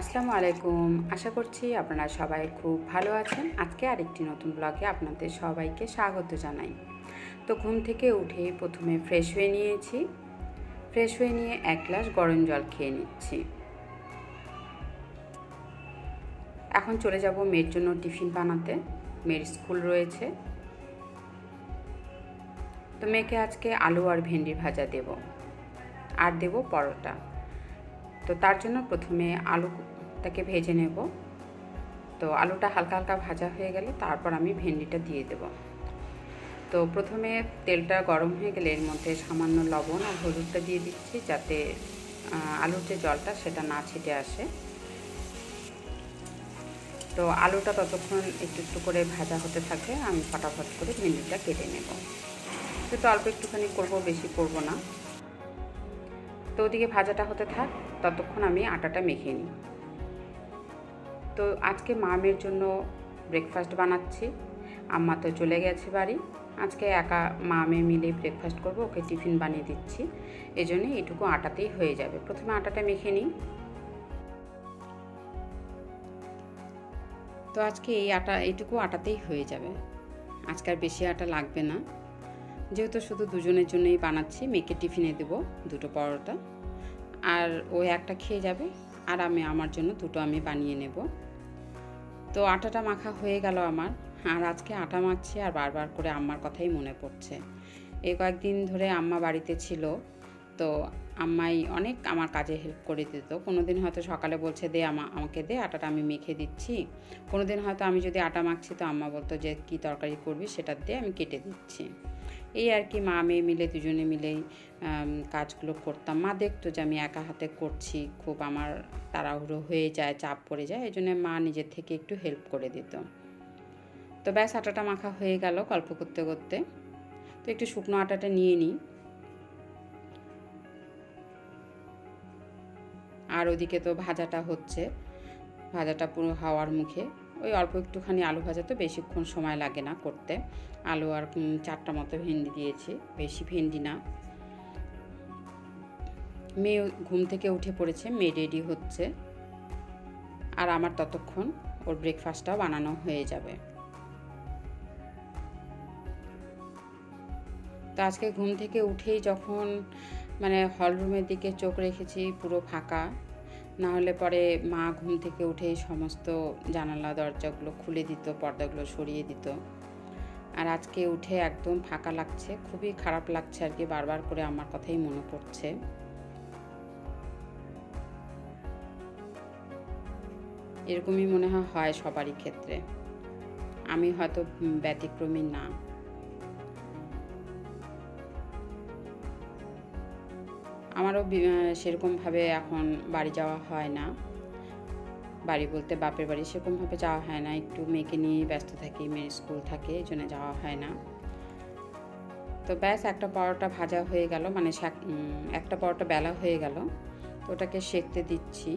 আসসালামু আলাইকুম। আশা করছি আপনারা সবাই খুব ভালো আছেন। আজকে আরেকটি নতুন ব্লগে আপনাদের সবাইকে স্বাগত জানাই। তো ঘুম থেকে উঠে প্রথমে ফ্রেশ হয়ে নিয়েছি। ফ্রেশ হয়ে নিয়ে এক গ্লাস গরম জল খেয়ে নিচ্ছি। এখন চলে যাব মেয়ের জন্য টিফিন বানাতে। মেয়ের স্কুল রয়েছে। তো মেয়েকে আজকে আলু আর ভেন্ডি ভাজা দেব, আর দেব পরোটা। তো তার জন্য প্রথমে আলুটাকে ভেজে নেব। তো আলুটা হালকা হালকা ভাজা হয়ে গেলে তারপর আমি ভেন্ডিটা দিয়ে দেব। তো প্রথমে তেলটা গরম হয়ে গেলে এর মধ্যে সামান্য লবণ আর হলুদটা দিয়ে দিচ্ছি, যাতে আলুর যে জলটা সেটা না ছিটে আসে। তো আলুটা ততক্ষণ একটু একটু করে ভাজা হতে থাকে, আমি ফটাফট করে ভেন্ডিটা কেটে নেব। তো অল্প একটুখানি করব, বেশি করব না। তো ওদিকে ভাজাটা হতে থাক, ততক্ষণ আমি আটাটা মেখে নিই। তো আজকে মামের জন্য ব্রেকফাস্ট বানাচ্ছি। আম্মা তো চলে গেছে বাড়ি। আজকে একা মা মেয়ে মিলে ব্রেকফাস্ট করব, ওকে টিফিন বানিয়ে দিচ্ছি। এই জন্যে এইটুকু আটাতেই হয়ে যাবে। প্রথমে আটাটা মেখে নিই। তো আজকে এইটুকু আটাতেই হয়ে যাবে। আজকে আর বেশি আটা লাগবে না, যেহেতু শুধু দুজনের জন্যই বানাচ্ছি। মেয়েকে টিফিনে দেবো দুটো পরোটা, আর ও একটা খেয়ে যাবে, আর আমার জন্য দুটো আমি বানিয়ে নেব। তো আটাটা মাখা হয়ে গেল আমার। আর আজকে আটা মাখছি আর বারবার করে আম্মার কথাই মনে পড়ছে। এই কয়েকদিন ধরে আম্মা বাড়িতে ছিল, তো আম্মাই অনেক আমার কাজে হেল্প করে দিত। কোনো দিন হয়তো সকালে বলছে দে আমাকে দে, আটাটা আমি মেখে দিচ্ছি। কোনো দিন হয়তো আমি যদি আটা মাখছি তো আম্মা বলতো যে কী তরকারি করবি সেটা দিয়ে আমি কেটে দিচ্ছি। এই আর কি, মা মেয়ে মিলে দুজনে মিলেই কাজগুলো করতাম। মা দেখতো যে আমি একা হাতে করছি, খুব আমার তাড়াহুড়ো হয়ে যায়, চাপ পড়ে যায়, এই জন্য মা নিজের থেকে একটু হেল্প করে দিত। তো ব্যাস, আটাটা মাখা হয়ে গেল গল্প করতে করতে। তো একটু শুকনো আটাটা নিয়ে নিই। আর ওদিকে তো ভাজাটা হচ্ছে, ভাজাটা পুরো হাওয়ার মুখে। ওই অল্প একটুখানি আলু ভাজা, তো বেশিক্ষণ সময় লাগে না করতে। আলু আর 4টা মতো ভেন্ডি দিয়েছি, বেশি ভেন্ডি না। মেয়ে ঘুম থেকে উঠে পড়েছে, মেয়ে রেডি হচ্ছে, আর আমার ততক্ষণ ওর ব্রেকফাস্টটাও বানানো হয়ে যাবে। তো আজকে ঘুম থেকে উঠেই যখন হল রুমের দিকে চোখ রেখেছি, পুরো ফাঁকা। না হলে পরে মা ঘুম থেকে উঠেই সমস্ত জানালা দরজাগুলো খুলে দিত, পর্দাগুলো সরিয়ে দিত। আর আজকে উঠে একদম ফাঁকা লাগছে, খুবই খারাপ লাগছে আর কি। বারবার করে আমার কথাই মনে পড়ছে। এরকমই মনে হয় সবারই ক্ষেত্রে, আমি হয়তো ব্যতিক্রমী না। আমারও সেরকমভাবে এখন বাড়ি যাওয়া হয় না। বাড়ি বলতে বাপের বাড়ি, সেরকমভাবে যাওয়া হয় না। একটু মেয়েকে নিয়ে ব্যস্ত থাকি, মেয়ের স্কুল থাকে, এই জন্য যাওয়া হয় না। তো ব্যাস, একটা পরোটা ভাজা হয়ে গেল, একটা পরোটা বেলা হয়ে গেল। তো ওটাকে সেঁকতে দিচ্ছি।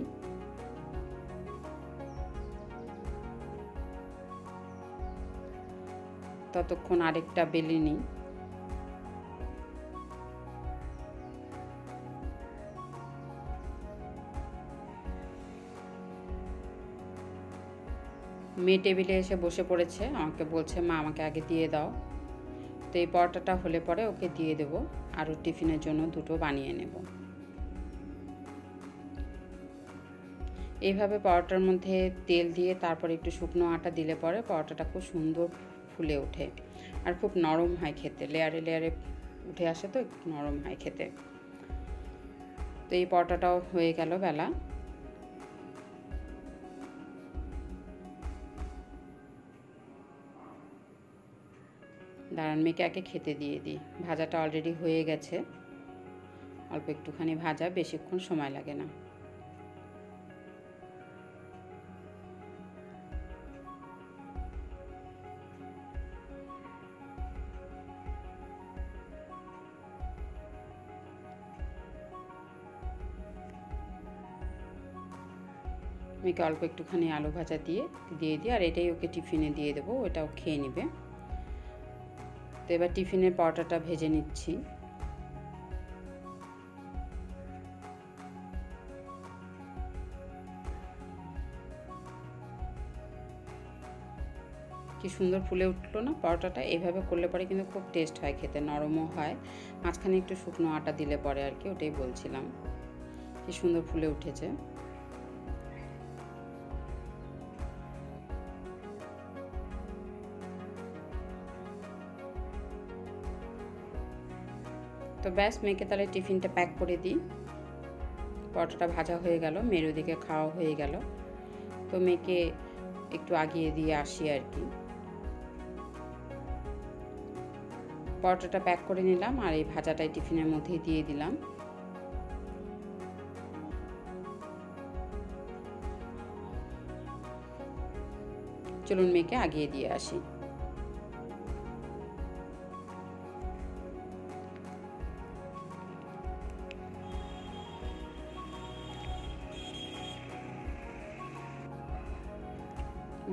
ততক্ষণ আরেকটা বেলে নিই। মেয়ে টেবিলে এসে বসে পড়েছে, আমাকে বলছে মা আমাকে আগে দিয়ে দাও। তো এই পরোটাটা হলে পরে ওকে দিয়ে দেবো, আর ওর টিফিনের জন্য দুটো বানিয়ে নেব। এইভাবে পরোটার মধ্যে তেল দিয়ে তারপর একটু শুকনো আটা দিলে পরে পরোটাটা খুব সুন্দর ফুলে ওঠে, আর খুব নরম হয় খেতে। লেয়ারে লেয়ারে উঠে আসে, তো একটু নরম হয় খেতে। তো এই পরোটাটাও হয়ে গেল বেলা। দাঁড়ান, মেয়েকে আগে খেতে দিয়ে দিই। ভাজাটা অলরেডি হয়ে গেছে, অল্প একটুখানি ভাজা, বেশিক্ষণ সময় লাগে না। মেয়েকে অল্প একটুখানি আলু ভাজা দিয়ে দিই, আর এটাই ওকে টিফিনে দিয়ে দেবো, ওটাও খেয়ে নেবে। তো এবার টিফিনের পরোটাটা ভেজে নিচ্ছি। কি সুন্দর ফুলে উঠলো না পরোটাটা। এইভাবে করলে পরে কিন্তু খুব টেস্ট হয়, খেতে নরমও হয়। মাঝখানে একটু শুকনো আটা দিলে পরে আর কি, ওটাই বলছিলাম। কি সুন্দর ফুলে উঠেছে। তো ব্যাস, মেয়েকে তাহলে টিফিনটা প্যাক করে দিই। পরোটাটা ভাজা হয়ে গেল, মেয়ের ওদিকে খাওয়া হয়ে গেল। তো মেয়েকে একটু আগিয়ে দিয়ে আসি আর কি। পরোটাটা প্যাক করে নিলাম আর এই ভাজাটাই টিফিনের মধ্যে দিয়ে দিলাম। চলুন মেয়েকে আগিয়ে দিয়ে আসি।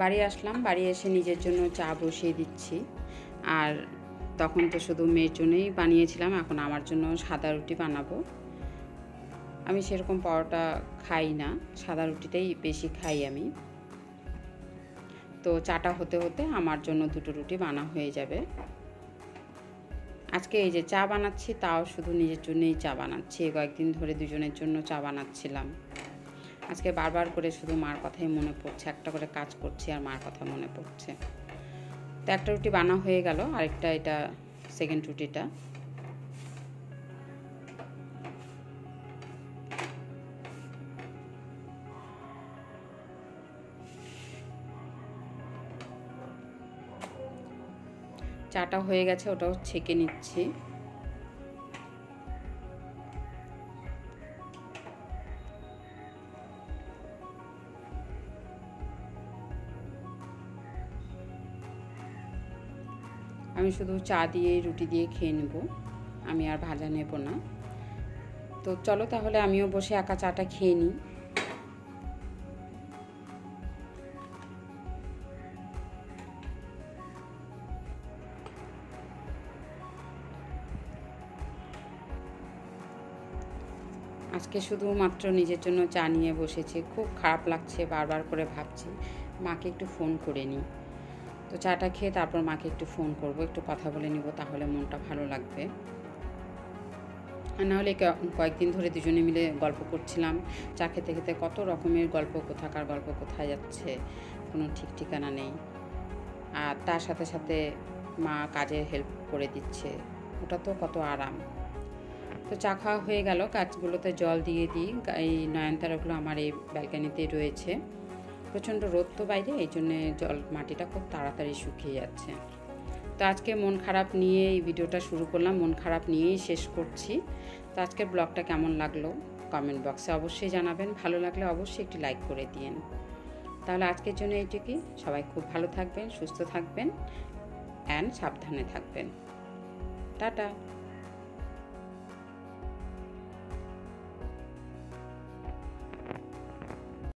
বাড়ি আসলাম, বাড়ি এসে নিজের জন্য চা বসিয়ে দিচ্ছি। আর তখন তো শুধু মেয়ের জন্যই বানিয়েছিলাম, এখন আমার জন্য সাদা রুটি বানাবো। আমি সেরকম পরোটা খাই না, সাদা রুটিটাই বেশি খাই আমি। তো চাটা হতে হতে আমার জন্য দুটো রুটি বানা হয়ে যাবে। আজকে এই যে চা বানাচ্ছি, তাও শুধু নিজের জন্যই চা বানাচ্ছি। কয়েকদিন ধরে দুজনের জন্য চা বানাচ্ছিলাম। আজকে বারবার করে শুধু মার কথাই মনে পড়ছে, একটা করে কাজ করছি আর মার কথা মনে পড়ছে। তো একটা রুটি বানা হয়ে গেল, আরেকটা এটা সেকেন্ড রুটিটা। চাটা হয়ে গেছে, ওটাও ছেঁকে নিচ্ছি। আমি শুধু চা দিয়ে রুটি দিয়ে খেয়ে নেব, আমি আর ভাজা নেব না। তো চলো তাহলে আমিও বসে একা চাটা খেয়ে নিই। আজকে শুধুমাত্র নিজের জন্য চা নিয়ে বসেছি, খুব খারাপ লাগছে, বারবার করে ভাবছি মাকে একটু ফোন করে নিই। তো চাটা খেয়ে তারপর মাকে একটু ফোন করব, একটু কথা বলে নিব, তাহলে মনটা ভালো লাগবে। আর নাহলে কয়েকদিন ধরে দুজনে মিলে গল্প করছিলাম, চা খেতে খেতে কত রকমের গল্প, কোথাকার গল্প কোথায় যাচ্ছে কোনো ঠিক ঠিকানা নেই। আর তার সাথে সাথে মা কাজের হেল্প করে দিচ্ছে, ওটা তো কত আরাম। তো চা খাওয়া হয়ে গেল, গাছগুলোতে জল দিয়ে দিই। এই নয়নতারাগুলো আমার এই ব্যালকানিতেই রয়েছে। প্রচণ্ড রোদ তো বাইরে, এই জন্যে মাটিটা খুব তাড়াতাড়ি শুকিয়ে যাচ্ছে। তো আজকে মন খারাপ নিয়ে এই ভিডিওটা শুরু করলাম, মন খারাপ নিয়েই শেষ করছি। তো আজকের ব্লগটা কেমন লাগলো কমেন্ট বক্সে অবশ্যই জানাবেন, ভালো লাগলে অবশ্যই একটি লাইক করে দিন। তাহলে আজকের জন্য এইটুকুই। সবাই খুব ভালো থাকবেন, সুস্থ থাকবেন অ্যান্ড সাবধানে থাকবেন। টাটা।